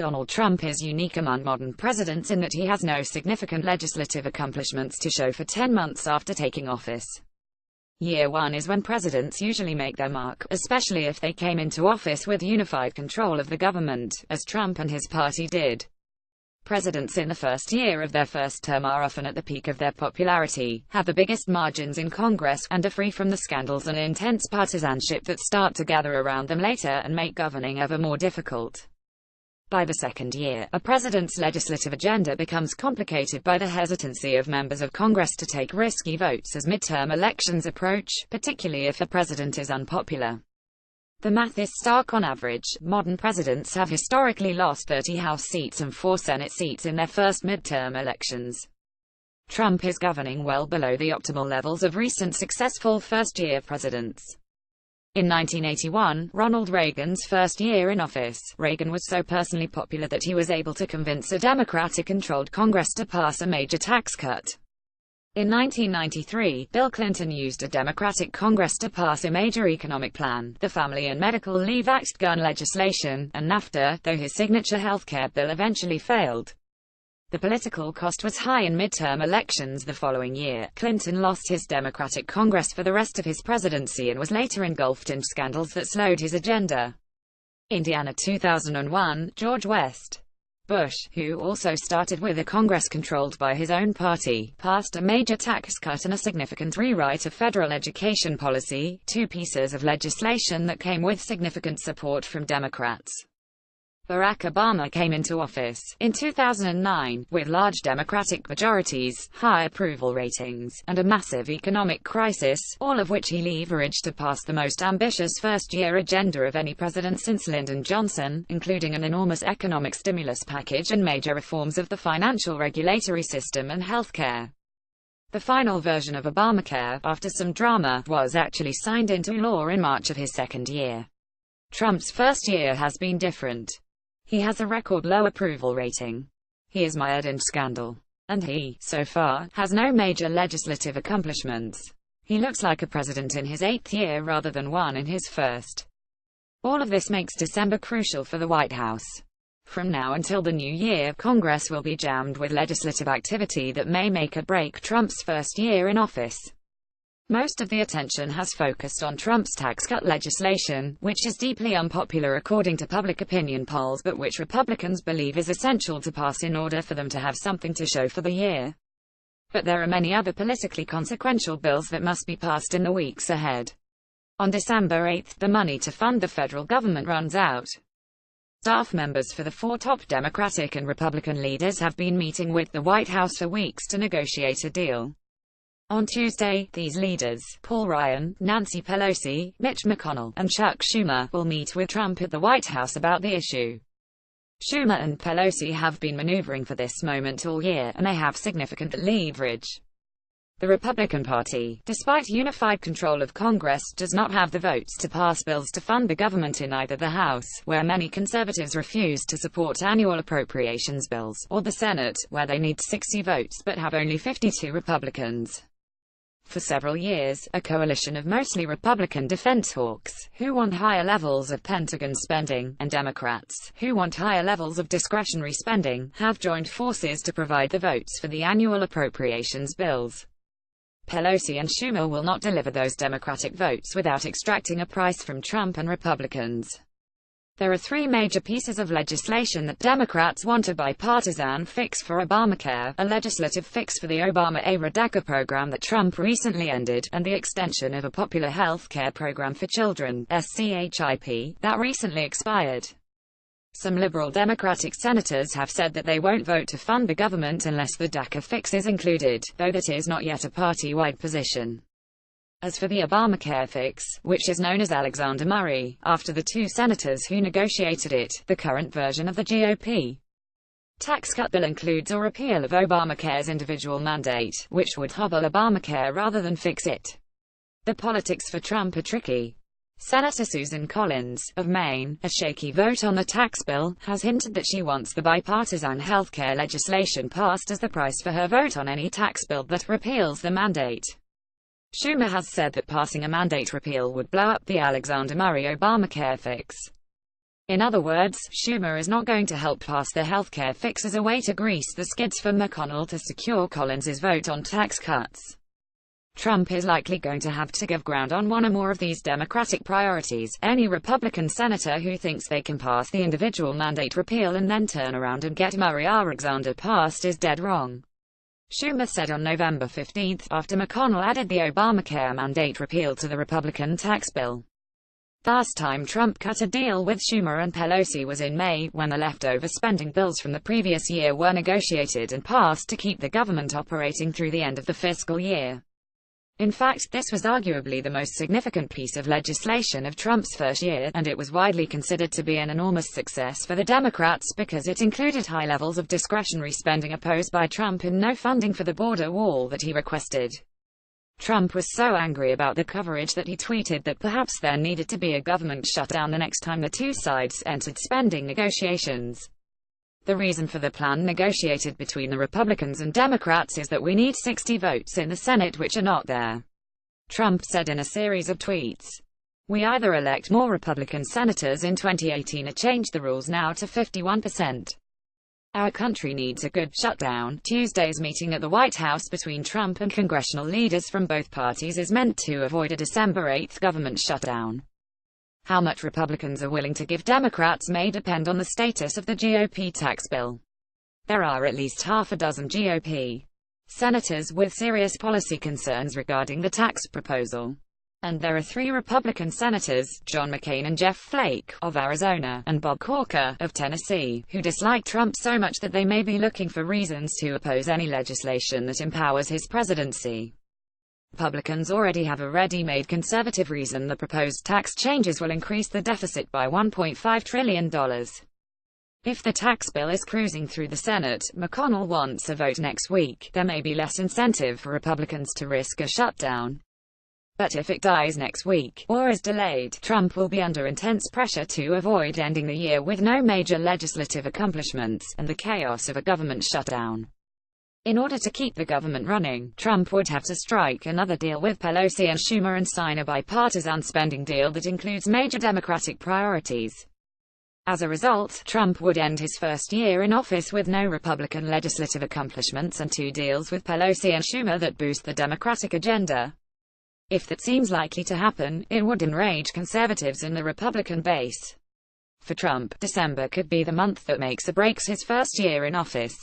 Donald Trump is unique among modern presidents in that he has no significant legislative accomplishments to show for 10 months after taking office. Year one is when presidents usually make their mark, especially if they came into office with unified control of the government, as Trump and his party did. Presidents in the first year of their first term are often at the peak of their popularity, have the biggest margins in Congress, and are free from the scandals and intense partisanship that start to gather around them later and make governing ever more difficult. By the second year, a president's legislative agenda becomes complicated by the hesitancy of members of Congress to take risky votes as midterm elections approach, particularly if the president is unpopular. The math is stark. On average, modern presidents have historically lost 30 House seats and 4 Senate seats in their first midterm elections. Trump is governing well below the optimal levels of recent successful first-year presidents. In 1981, Ronald Reagan's first year in office, Reagan was so personally popular that he was able to convince a Democratic-controlled Congress to pass a major tax cut. In 1993, Bill Clinton used a Democratic Congress to pass a major economic plan, the Family and Medical Leave Act, gun legislation, and NAFTA, though his signature healthcare bill eventually failed. The political cost was high in midterm elections the following year. Clinton lost his Democratic Congress for the rest of his presidency and was later engulfed in scandals that slowed his agenda. Indiana 2001, George West. Bush, who also started with a Congress controlled by his own party, passed a major tax cut and a significant rewrite of federal education policy, 2 pieces of legislation that came with significant support from Democrats. Barack Obama came into office in 2009, with large Democratic majorities, high approval ratings, and a massive economic crisis, all of which he leveraged to pass the most ambitious first-year agenda of any president since Lyndon Johnson, including an enormous economic stimulus package and major reforms of the financial regulatory system and healthcare. The final version of Obamacare, after some drama, was actually signed into law in March of his second year. Trump's first year has been different. He has a record low approval rating. He is mired in scandal. And he, so far, has no major legislative accomplishments. He looks like a president in his 8th year rather than one in his first. All of this makes December crucial for the White House. From now until the new year, Congress will be jammed with legislative activity that may make or break Trump's first year in office. Most of the attention has focused on Trump's tax cut legislation, which is deeply unpopular according to public opinion polls but which Republicans believe is essential to pass in order for them to have something to show for the year. But there are many other politically consequential bills that must be passed in the weeks ahead. On December 8, the money to fund the federal government runs out. Staff members for the 4 top Democratic and Republican leaders have been meeting with the White House for weeks to negotiate a deal. On Tuesday, these leaders, Paul Ryan, Nancy Pelosi, Mitch McConnell, and Chuck Schumer, will meet with Trump at the White House about the issue. Schumer and Pelosi have been maneuvering for this moment all year, and they have significant leverage. The Republican Party, despite unified control of Congress, does not have the votes to pass bills to fund the government in either the House, where many conservatives refuse to support annual appropriations bills, or the Senate, where they need 60 votes but have only 52 Republicans. For several years, a coalition of mostly Republican defense hawks, who want higher levels of Pentagon spending, and Democrats, who want higher levels of discretionary spending, have joined forces to provide the votes for the annual appropriations bills. Pelosi and Schumer will not deliver those Democratic votes without extracting a price from Trump and Republicans. There are 3 major pieces of legislation that Democrats want: a bipartisan fix for Obamacare, a legislative fix for the Obama-era DACA program that Trump recently ended, and the extension of a popular health care program for children, SCHIP, that recently expired. Some liberal Democratic senators have said that they won't vote to fund the government unless the DACA fix is included, though that is not yet a party-wide position. As for the Obamacare fix, which is known as Alexander Murray, after the 2 senators who negotiated it, the current version of the GOP tax cut bill includes a repeal of Obamacare's individual mandate, which would hobble Obamacare rather than fix it. The politics for Trump are tricky. Senator Susan Collins, of Maine, a shaky vote on the tax bill, has hinted that she wants the bipartisan health care legislation passed as the price for her vote on any tax bill that repeals the mandate. Schumer has said that passing a mandate repeal would blow up the Alexander Murray Obamacare fix. In other words, Schumer is not going to help pass the healthcare fix as a way to grease the skids for McConnell to secure Collins's vote on tax cuts. Trump is likely going to have to give ground on one or more of these Democratic priorities. Any Republican senator who thinks they can pass the individual mandate repeal and then turn around and get Murray Alexander passed is dead wrong. Schumer said on November 15, after McConnell added the Obamacare mandate repeal to the Republican tax bill. Last time Trump cut a deal with Schumer and Pelosi was in May, when the leftover spending bills from the previous year were negotiated and passed to keep the government operating through the end of the fiscal year. In fact, this was arguably the most significant piece of legislation of Trump's first year, and it was widely considered to be an enormous success for the Democrats because it included high levels of discretionary spending opposed by Trump and no funding for the border wall that he requested. Trump was so angry about the coverage that he tweeted that perhaps there needed to be a government shutdown the next time the two sides entered spending negotiations. The reason for the plan negotiated between the Republicans and Democrats is that we need 60 votes in the Senate which are not there. Trump said in a series of tweets. We either elect more Republican senators in 2018 or change the rules now to 51%. Our country needs a good shutdown. Tuesday's meeting at the White House between Trump and congressional leaders from both parties is meant to avoid a December 8 government shutdown. How much Republicans are willing to give Democrats may depend on the status of the GOP tax bill. There are at least half a dozen GOP senators with serious policy concerns regarding the tax proposal. And there are 3 Republican senators, John McCain and Jeff Flake, of Arizona, and Bob Corker, of Tennessee, who dislike Trump so much that they may be looking for reasons to oppose any legislation that empowers his presidency. Republicans already have a ready-made conservative reason the proposed tax changes will increase the deficit by $1.5 trillion. If the tax bill is cruising through the Senate, McConnell wants a vote next week, there may be less incentive for Republicans to risk a shutdown. But if it dies next week, or is delayed, Trump will be under intense pressure to avoid ending the year with no major legislative accomplishments, and the chaos of a government shutdown. In order to keep the government running, Trump would have to strike another deal with Pelosi and Schumer and sign a bipartisan spending deal that includes major Democratic priorities. As a result, Trump would end his first year in office with no Republican legislative accomplishments and 2 deals with Pelosi and Schumer that boost the Democratic agenda. If that seems likely to happen, it would enrage conservatives in the Republican base. For Trump, December could be the month that makes or breaks his first year in office.